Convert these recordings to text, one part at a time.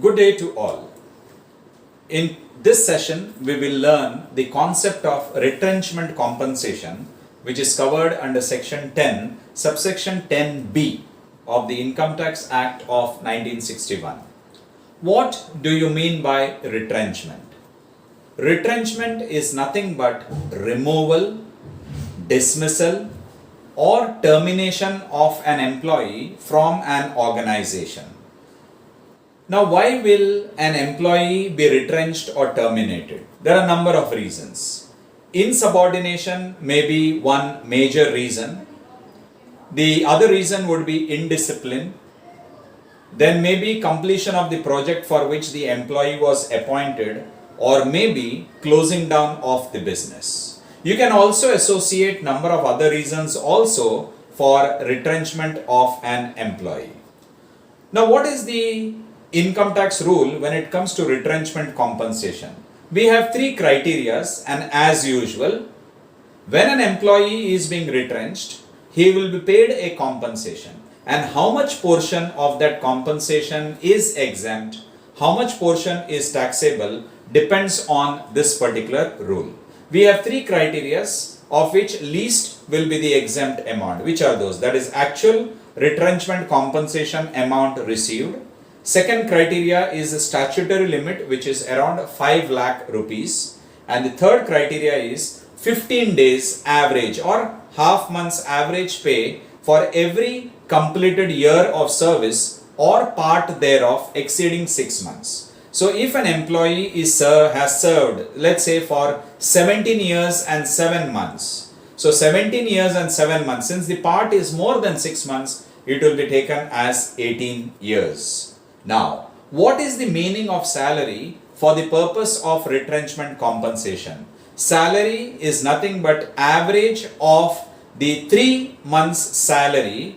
Good day to all. In this session, we will learn the concept of retrenchment compensation, which is covered under section 10, subsection 10B of the Income Tax Act of 1961. What do you mean by retrenchment? Retrenchment is nothing but removal, dismissal, or termination of an employee from an organization. Now, why will an employee be retrenched or terminated? There are a number of reasons. Insubordination may be one major reason. The other reason would be indiscipline. Then maybe completion of the project for which the employee was appointed, or maybe closing down of the business. You can also associate number of other reasons also for retrenchment of an employee. Now, what is the income tax rule when it comes to retrenchment compensation? We have three criteria, and as usual, when an employee is being retrenched, he will be paid a compensation, and how much portion of that compensation is exempt, how much portion is taxable, depends on this particular rule. We have three criteria, of which least will be the exempt amount. Which are those? That is actual retrenchment compensation amount received. Second criteria is the statutory limit, which is around 5 lakh rupees. And the third criteria is 15 days average or half month's average pay for every completed year of service or part thereof exceeding 6 months. So if an employee has served, let's say, for 17 years and 7 months. So 17 years and 7 months, since the part is more than 6 months, it will be taken as 18 years. Now, what is the meaning of salary for the purpose of retrenchment compensation? Salary is nothing but average of the 3 months salary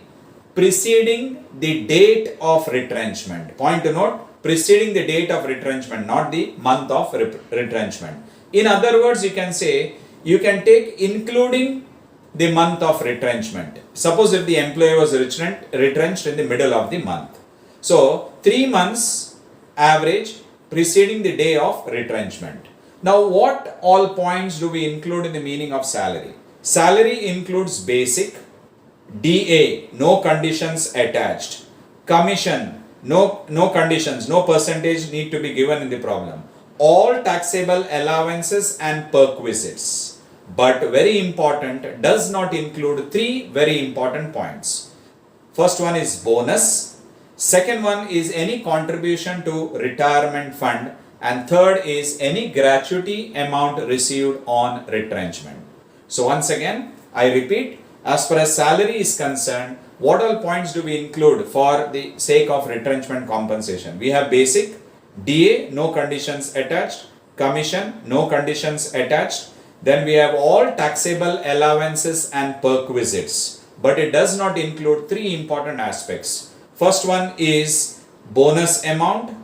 preceding the date of retrenchment. Point to note, preceding the date of retrenchment, not the month of retrenchment. In other words, you can say, you can take including the month of retrenchment. Suppose if the employee was retrenched in the middle of the month. So, 3 months average preceding the day of retrenchment. Now, what all points do we include in the meaning of salary? Salary includes basic, DA, no conditions attached, commission, no conditions, no percentage need to be given in the problem, all taxable allowances and perquisites. But very important, does not include three very important points. First one is bonus. Second one is any contribution to retirement fund, and third is any gratuity amount received on retrenchment. So once again, I repeat, as far as salary is concerned, what all points do we include for the sake of retrenchment compensation? We have basic, DA, no conditions attached, commission, no conditions attached. Then we have all taxable allowances and perquisites, but it does not include three important aspects. First one is bonus amount,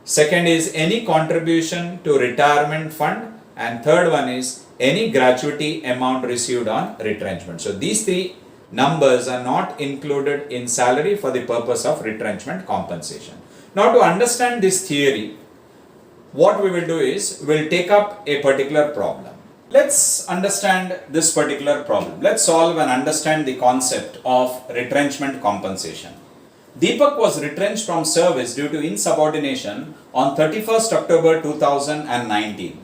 second is any contribution to retirement fund, and third one is any gratuity amount received on retrenchment. So these three numbers are not included in salary for the purpose of retrenchment compensation. Now, to understand this theory, what we will do is, we will take up a particular problem. Let's understand this particular problem. Let's solve and understand the concept of retrenchment compensation. Deepak was retrenched from service due to insubordination on 31st October 2019.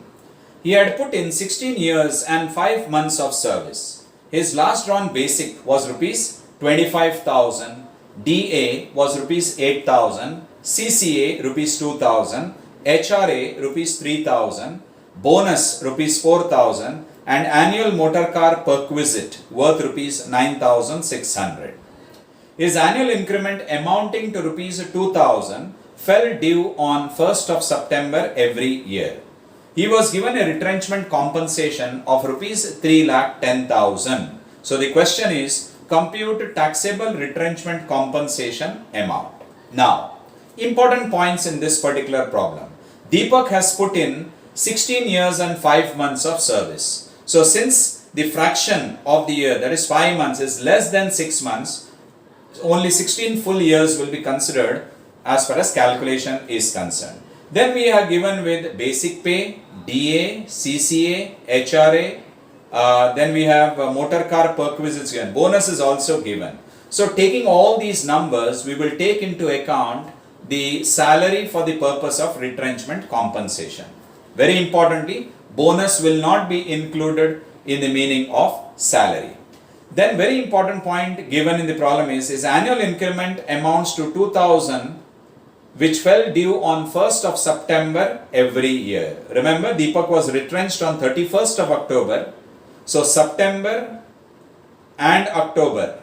He had put in 16 years and 5 months of service. His last drawn basic was rupees 25,000, DA was rupees 8,000, CCA rupees 2,000, HRA rupees 3,000, bonus rupees 4,000, and annual motor car perquisite worth rupees 9,600. His annual increment amounting to rupees 2,000 fell due on 1st of September every year. He was given a retrenchment compensation of rupees 3,10,000. So the question is, compute taxable retrenchment compensation amount. Now, important points in this particular problem. Deepak has put in 16 years and 5 months of service. So since the fraction of the year, that is 5 months, is less than 6 months, only 16 full years will be considered as far as calculation is concerned. Then we are given with basic pay, DA, CCA, HRA, then we have motor car perquisites given. Bonus is also given. So taking all these numbers, we will take into account the salary for the purpose of retrenchment compensation. Very importantly, bonus will not be included in the meaning of salary. Then very important point given in the problem is annual increment amounts to 2000 which fell due on 1st of September every year. Remember, Deepak was retrenched on 31st of October. So September and October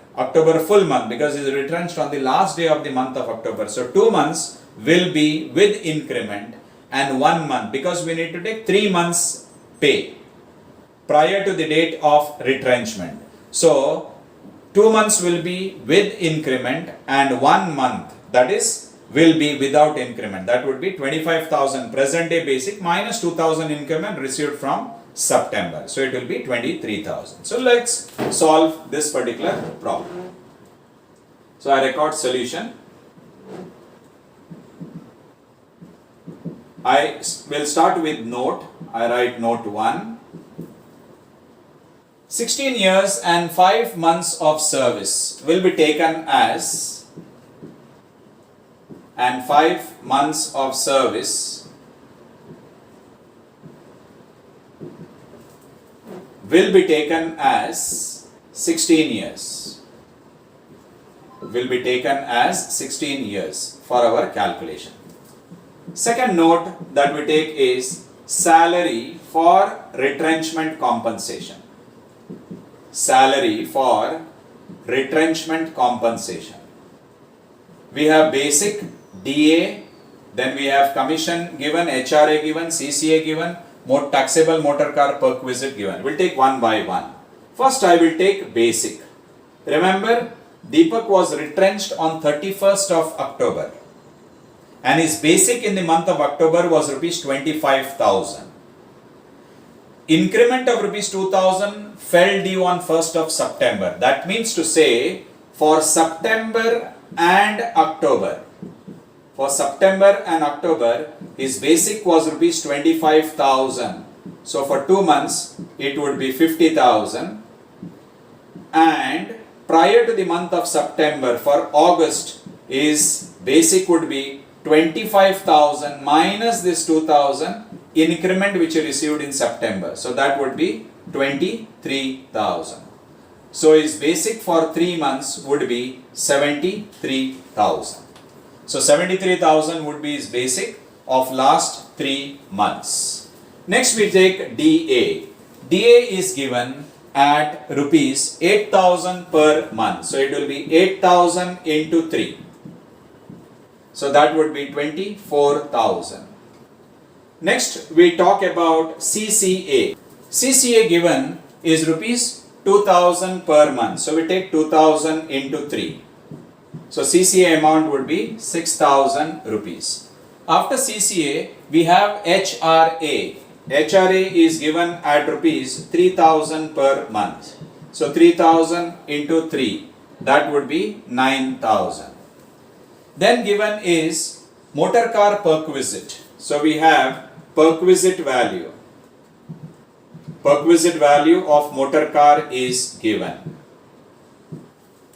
full month, because he is retrenched on the last day of the month of October. So 2 months will be with increment and 1 month, because we need to take 3 months pay prior to the date of retrenchment. So 2 months will be with increment and 1 month, that is, will be without increment. That would be 25,000 present day basic minus 2,000 increment received from September. So it will be 23,000. So let's solve this particular problem. So I record solution. I will start with note. I write note 1. 16 years and 5 months of service will be taken as, and 5 months of service will be taken as 16 years. Will be taken as 16 years for our calculation. Second note that we take is salary for retrenchment compensation. Salary for retrenchment compensation. We have basic, DA, then we have commission given, HRA given, CCA given, taxable motor car perquisite given. We'll take one by one. First I will take basic. Remember, Deepak was retrenched on 31st of October and his basic in the month of October was rupees 25,000. Increment of rupees 2,000 fell due on 1st of September. That means to say, for September and October, his basic was rupees 25,000. So for 2 months, it would be 50,000. And prior to the month of September, for August, his basic would be 25,000 minus this 2,000 increment which he received in September. So that would be 23,000. So his basic for 3 months would be 73,000. So 73,000 would be his basic of last 3 months. Next we take DA. DA is given at rupees 8,000 per month. So it will be 8,000 into 3. So that would be 24,000. Next we talk about CCA. CCA given is rupees 2,000 per month. So we take 2,000 into 3. So CCA amount would be 6,000 rupees. After CCA, we have HRA. HRA is given at rupees 3,000 per month. So 3,000 into 3, that would be 9,000. Then given is motor car perquisite. So we have perquisite value. Perquisite value of motor car is given.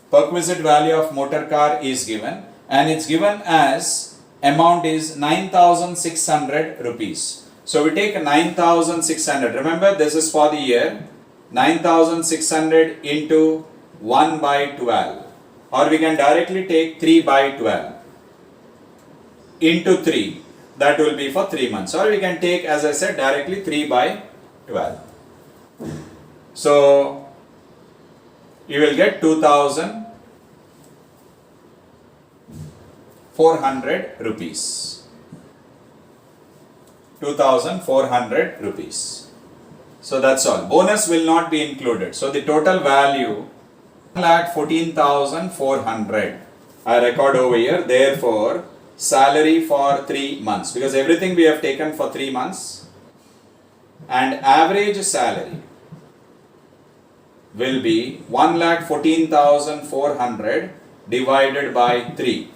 Perquisite value of motor car is given and it's given as amount is 9,600 rupees. So we take 9,600. Remember, this is for the year. 9,600 into 1 by 12. Or we can directly take 3 by 12 into 3. That will be for 3 months. Or we can take, as I said, directly 3 by 12. So you will get 2,400 rupees. 2,400 rupees. So that's all. Bonus will not be included. So the total value 1,14,400. I record over here. Therefore, salary for 3 months, because everything we have taken for 3 months, and average salary will be 1,14,400 divided by 3.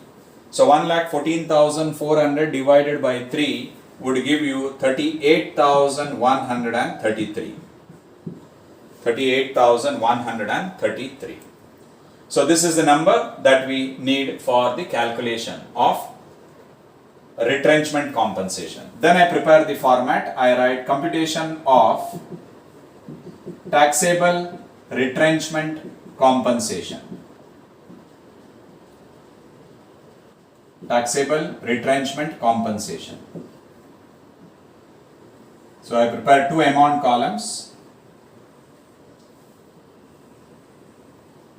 So 1,14,400 divided by 3 would give you 38,133. 38,133. So this is the number that we need for the calculation of retrenchment compensation. Then I prepare the format. I write computation of taxable retrenchment compensation. Taxable retrenchment compensation. So I prepare two amount columns.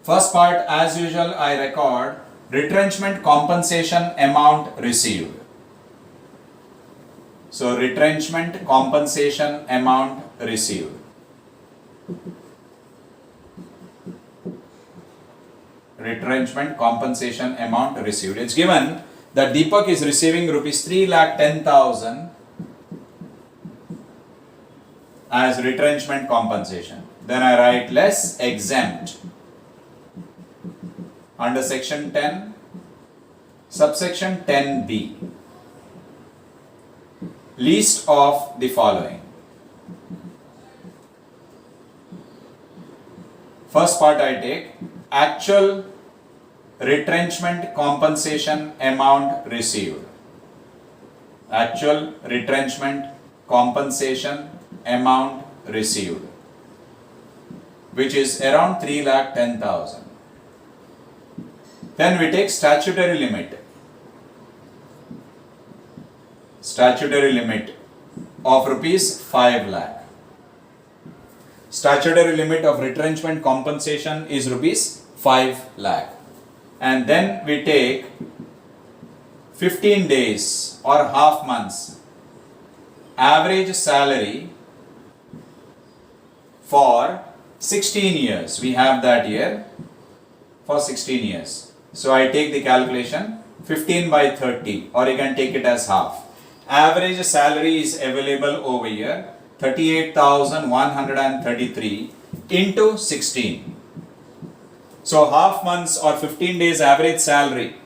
First part, as usual, I record retrenchment compensation amount received. So retrenchment compensation amount received. Retrenchment compensation amount received. It's given that Deepak is receiving rupees 3,10,000 as retrenchment compensation. Then I write less exempt under section 10, subsection 10b. Least of the following. First part I take actual retrenchment compensation amount received. Actual retrenchment compensation amount received, which is around 3,10,000. Then we take statutory limit. Statutory limit of rupees 5 lakh. Statutory limit of retrenchment compensation is rupees 5 lakh. And then we take 15 days or half months average salary for 16 years. We have that here for 16 years. So I take the calculation 15 by 30, or you can take it as half. Average salary is available over here 38,133 into 16. So half months or 15 days average salary,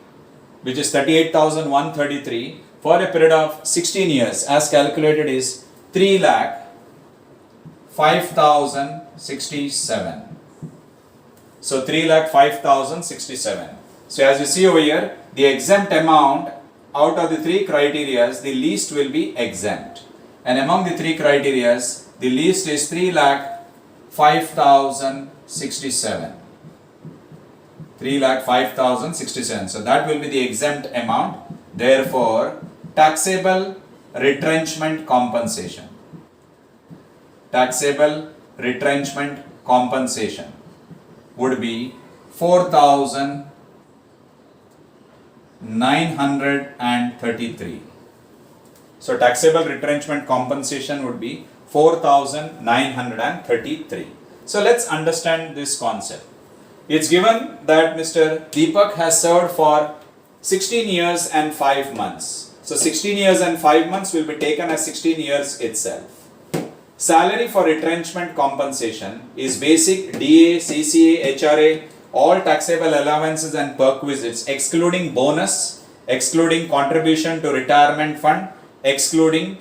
which is 38,133 for a period of 16 years, as calculated is 3,05,067. So 3,05,067. So as you see over here, the exempt amount out of the three criterias, the least will be exempt. And among the three criterias, the least is 3,05,067. 3,05,067. So that will be the exempt amount. Therefore, taxable retrenchment compensation. Taxable retrenchment compensation would be 4,933. So taxable retrenchment compensation would be 4,933. So let's understand this concept. It's given that Mr. Deepak has served for 16 years and 5 months. So 16 years and 5 months will be taken as 16 years itself. Salary for retrenchment compensation is basic, DA, CCA, HRA, all taxable allowances and perquisites, excluding bonus, excluding contribution to retirement fund, excluding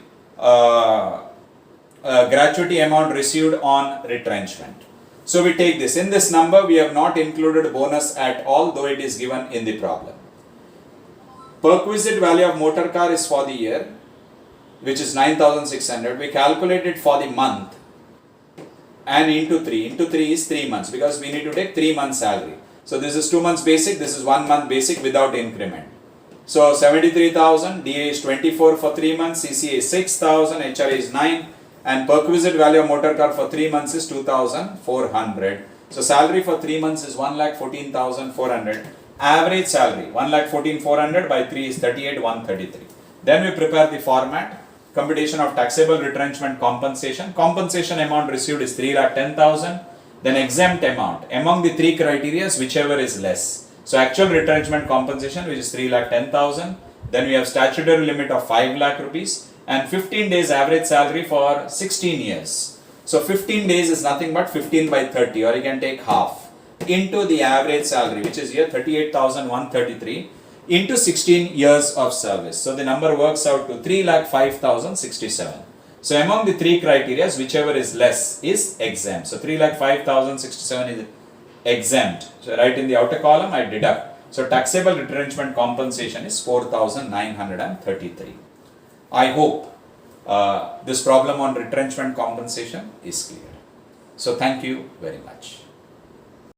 gratuity amount received on retrenchment. So we take this. In this number, we have not included bonus at all, though it is given in the problem. Perquisite value of motor car is for the year, which is 9,600. We calculate it for the month and into 3. Into 3 is 3 months, because we need to take 3 months salary. So this is 2 months basic, this is 1 month basic without increment. So 73,000, DA is 24 for 3 months, CCA is 6,000, HRA is 9, and perquisite value of motor car for 3 months is 2,400. So salary for 3 months is 1,14,400. Average salary 1,14,400 by 3 is 38,133. Then we prepare the format. Computation of taxable retrenchment compensation. Compensation amount received is 3,10,000. Then exempt amount among the three criteria, whichever is less. So actual retrenchment compensation, which is 3,10,000. Then we have statutory limit of 5 lakh rupees and 15 days average salary for 16 years. So 15 days is nothing but 15 by 30, or you can take half, into the average salary, which is here 38,133. into 16 years of service. So the number works out to 3,05,067. So among the three criteria, whichever is less is exempt. So 3,05,067 is exempt. So right in the outer column I deduct. So taxable retrenchment compensation is 4,933. I hope this problem on retrenchment compensation is clear. So thank you very much.